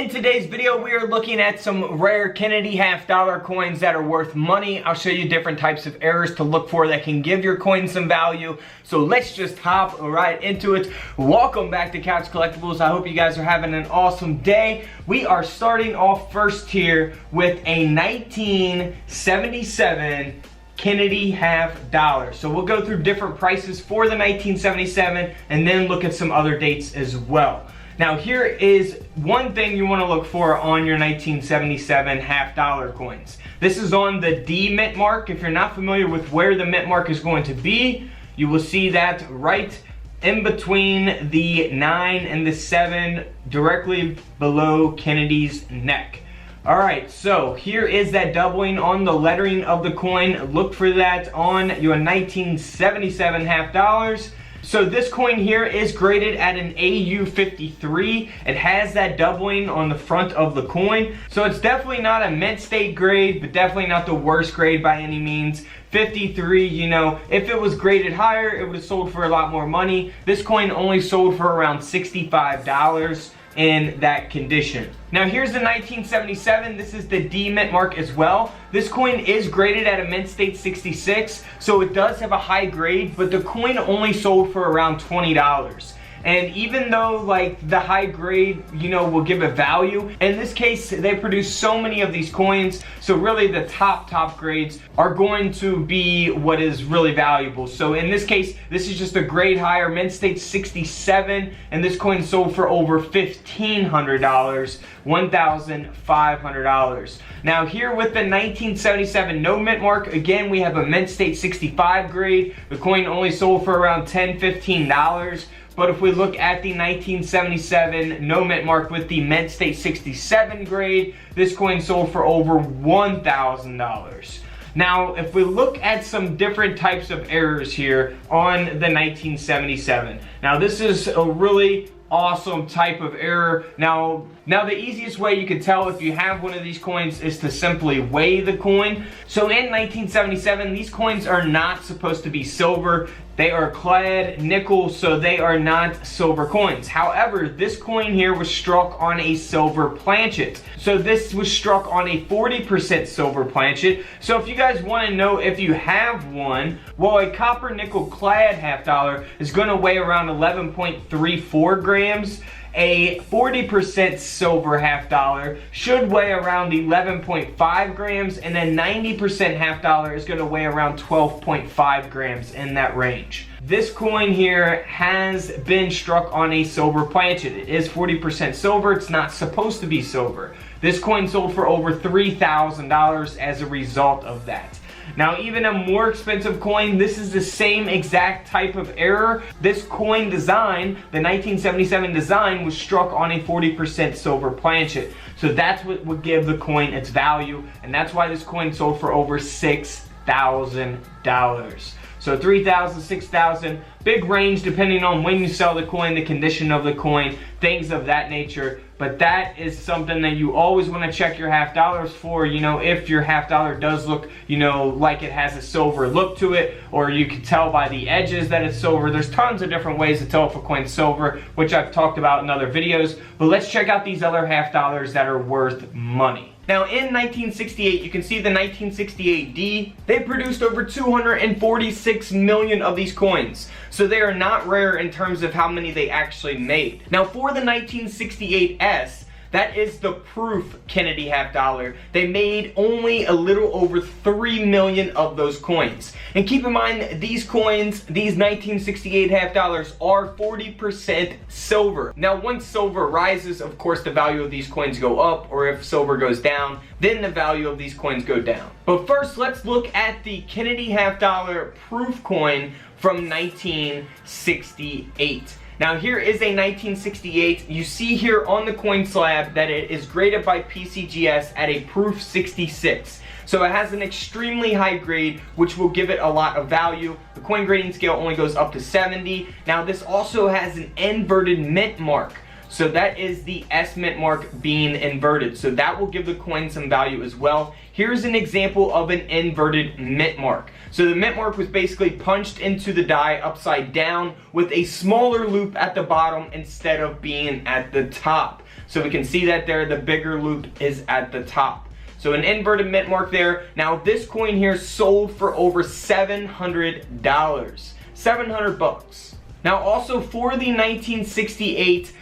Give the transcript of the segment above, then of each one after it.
In today's video, we are looking at some rare Kennedy half-dollar coins that are worth money. I'll show you different types of errors to look for that can give your coin some value. So let's just hop right into it. Welcome back to Couch Collectibles. I hope you guys are having an awesome day. We are starting off first here with a 1977 Kennedy half-dollar. So we'll go through different prices for the 1977 and then look at some other dates as well. Now here is one thing you want to look for on your 1977 half-dollar coins. This is on the D mint mark. If you're not familiar with where the mint mark is going to be, you will see that right in between the 9 and the 7, directly below Kennedy's neck. Alright, so here is that doubling on the lettering of the coin. Look for that on your 1977 half-dollars. So this coin here is graded at an AU53. It has that doubling on the front of the coin. So it's definitely not a mint state grade, but definitely not the worst grade by any means. 53, you know, if it was graded higher, it would have sold for a lot more money. This coin only sold for around $65 in that condition. Now here's the 1977. This is the D mint mark as well. This coin is graded at a mint state 66, so it does have a high grade, but the coin only sold for around $20. And even though like the high grade, you know, will give a value, in this case they produce so many of these coins, so really the top grades are going to be what is really valuable. So in this case, this is just a grade higher, mint state 67, and this coin sold for over $1,500, $1,500. Now here with the 1977 no mint mark, again we have a mint state 65 grade. The coin only sold for around $10, $15. But if we look at the 1977 no mint mark with the mint state 67 grade, this coin sold for over $1,000. Now, if we look at some different types of errors here on the 1977. Now, this is a really awesome type of error. Now the easiest way you can tell if you have one of these coins is to simply weigh the coin. So in 1977, these coins are not supposed to be silver. They are clad nickel, so they are not silver coins. However, this coin here was struck on a silver planchet. So this was struck on a 40% silver planchet. So if you guys want to know if you have one, well, a copper nickel clad half-dollar is going to weigh around 11.34 grams. A 40% silver half-dollar should weigh around 11.5 grams, and a 90% half-dollar is going to weigh around 12.5 grams, in that range. This coin here has been struck on a silver planchet. It is 40% silver. It's not supposed to be silver. This coin sold for over $3,000 as a result of that. Now, even a more expensive coin, this is the same exact type of error. This coin design, the 1977 design, was struck on a 40% silver planchet. So that's what would give the coin its value, and that's why this coin sold for over $6,000. So $3,000, $6,000, big range depending on when you sell the coin, the condition of the coin, things of that nature. But that is something that you always want to check your half-dollars for. You know, if your half-dollar does look, you know, like it has a silver look to it, or you can tell by the edges that it's silver. There's tons of different ways to tell if a coin's silver, which I've talked about in other videos. But let's check out these other half-dollars that are worth money. Now in 1968, you can see the 1968D, they produced over 246 million of these coins. So they are not rare in terms of how many they actually made. Now for the 1968S, that is the proof Kennedy half-dollar. They made only a little over 3 million of those coins. And keep in mind, these coins, these 1968 half-dollars are 40% silver. Now once silver rises, of course the value of these coins go up, or if silver goes down, then the value of these coins go down. But first, let's look at the Kennedy half-dollar proof coin from 1968. Now here is a 1968. You see here on the coin slab that it is graded by PCGS at a proof 66. So it has an extremely high grade, which will give it a lot of value. The coin grading scale only goes up to 70. Now this also has an inverted mint mark. So that is the S mint mark being inverted. So that will give the coin some value as well. Here's an example of an inverted mint mark. So the mint mark was basically punched into the die upside down with a smaller loop at the bottom instead of being at the top. So we can see that there, the bigger loop is at the top. So an inverted mint mark there. Now this coin here sold for over $700. 700 bucks. Now also for the 1968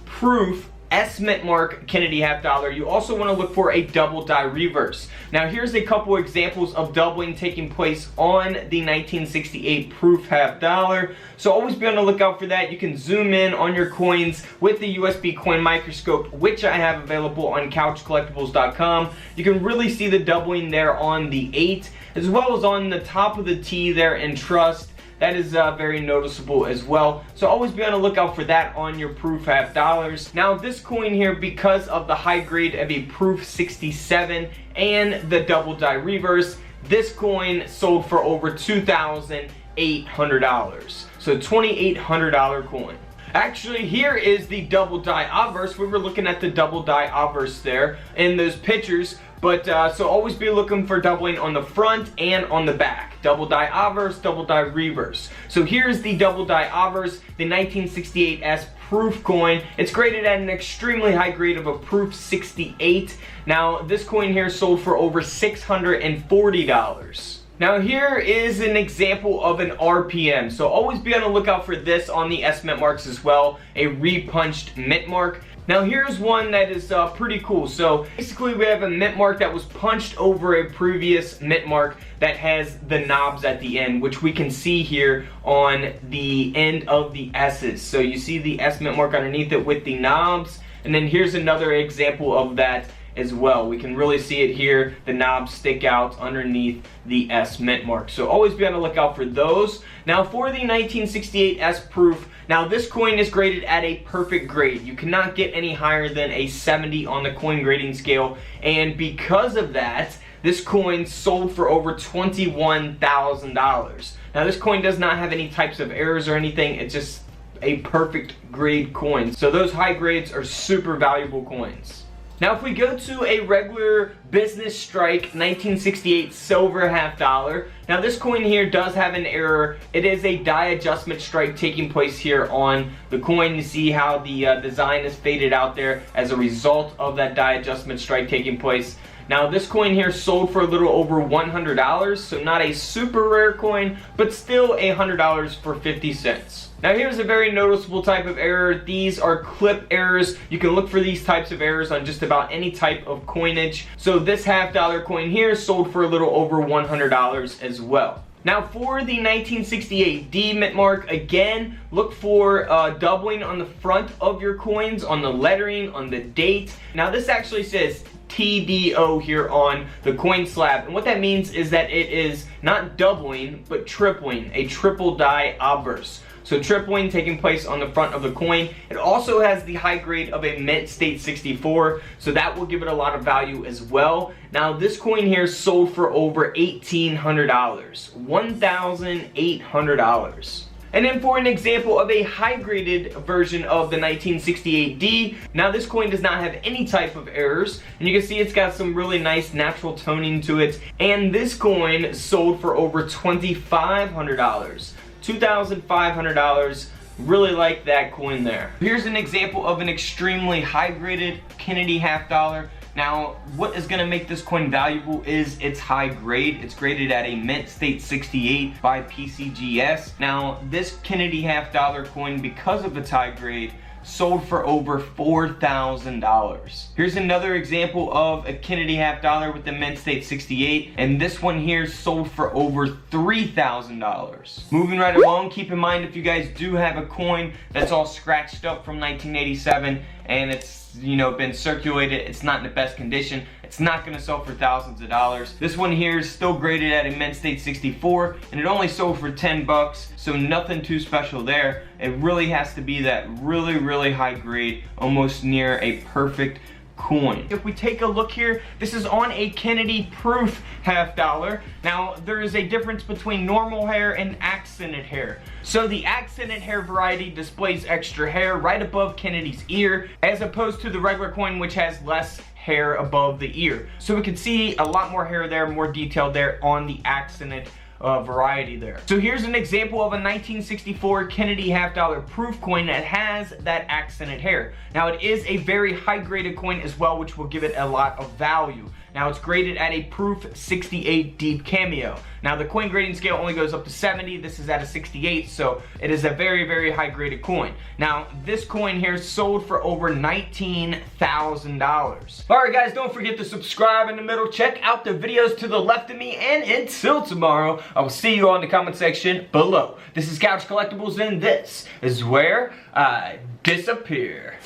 proof S mint mark Kennedy half dollar, you also want to look for a double die reverse. Now here's a couple examples of doubling taking place on the 1968 proof half dollar. So always be on the lookout for that. You can zoom in on your coins with the USB coin microscope, which I have available on couchcollectibles.com. You can really see the doubling there on the 8, as well as on the top of the T there in trust. That is very noticeable as well. So always be on the lookout for that on your proof half dollars. Now this coin here, because of the high grade of a proof 67 and the double die reverse, this coin sold for over $2,800. So $2,800 coin. Actually, here is the double die obverse. We were looking at the double die obverse there in those pictures. But so always be looking for doubling on the front and on the back. Double die obverse, double die reverse. So here's the double die obverse, the 1968S proof coin. It's graded at an extremely high grade of a proof 68. Now this coin here sold for over $640. Now here is an example of an RPM. So always be on the lookout for this on the S mint marks as well, a repunched mint mark. Now here's one that is pretty cool. So basically we have a mint mark that was punched over a previous mint mark that has the knobs at the end, which we can see here on the end of the S's. So you see the S mint mark underneath it with the knobs, and then here's another example of that as well. We can really see it here. The knobs stick out underneath the S mint mark. So always be on the lookout for those. Now for the 1968 S proof, now this coin is graded at a perfect grade. You cannot get any higher than a 70 on the coin grading scale, and because of that, this coin sold for over $21,000. Now this coin does not have any types of errors or anything. It's just a perfect grade coin. So those high grades are super valuable coins. Now if we go to a regular business strike 1968 silver half dollar, now this coin here does have an error. It is a die adjustment strike taking place here on the coin. You see how the design is faded out there as a result of that die adjustment strike taking place. Now this coin here sold for a little over $100, so not a super rare coin, but still $100 for 50 cents. Now here's a very noticeable type of error. These are clip errors. You can look for these types of errors on just about any type of coinage. So this half dollar coin here sold for a little over $100 as well. Now for the 1968 D mint mark, again, look for doubling on the front of your coins, on the lettering, on the date. Now this actually says TDO here on the coin slab, and what that means is that it is not doubling but tripling, a triple die obverse. So tripling taking place on the front of the coin. It also has the high grade of a mint state 64, so that will give it a lot of value as well. Now this coin here sold for over $1,800, $1,800. And then for an example of a high graded version of the 1968D, now this coin does not have any type of errors, and you can see it's got some really nice natural toning to it, and this coin sold for over $2,500. $2,500. Really like that coin there. Here's an example of an extremely high graded Kennedy half dollar. Now what is going to make this coin valuable is its high grade. It's graded at a mint state 68 by PCGS. Now this Kennedy half dollar coin, because of its high grade, sold for over $4,000. Here's another example of a Kennedy half dollar with the mint state 68, and this one here sold for over $3,000. Moving right along, keep in mind if you guys do have a coin that's all scratched up from 1987 and it's, you know, been circulated, it's not in the best condition, it's not going to sell for thousands of dollars. This one here is still graded at a mint state 64, and it only sold for 10 bucks, so nothing too special there. It really has to be that really high grade, almost near a perfect coin. If we take a look here, this is on a Kennedy proof half dollar. Now there is a difference between normal hair and accented hair. So the accented hair variety displays extra hair right above Kennedy's ear, as opposed to the regular coin, which has less hair above the ear. So we can see a lot more hair there, more detail there on the accented variety there. So here's an example of a 1964 Kennedy half-dollar proof coin that has that accented hair. Now it is a very high graded coin as well, which will give it a lot of value. Now it's graded at a proof 68 deep cameo. Now the coin grading scale only goes up to 70. This is at a 68, so it is a very, very high graded coin. Now this coin here sold for over $19,000. Alright guys, don't forget to subscribe in the middle. Check out the videos to the left of me, and until tomorrow, I will see you on the comment section below. This is Couch Collectibles, and this is where I disappear.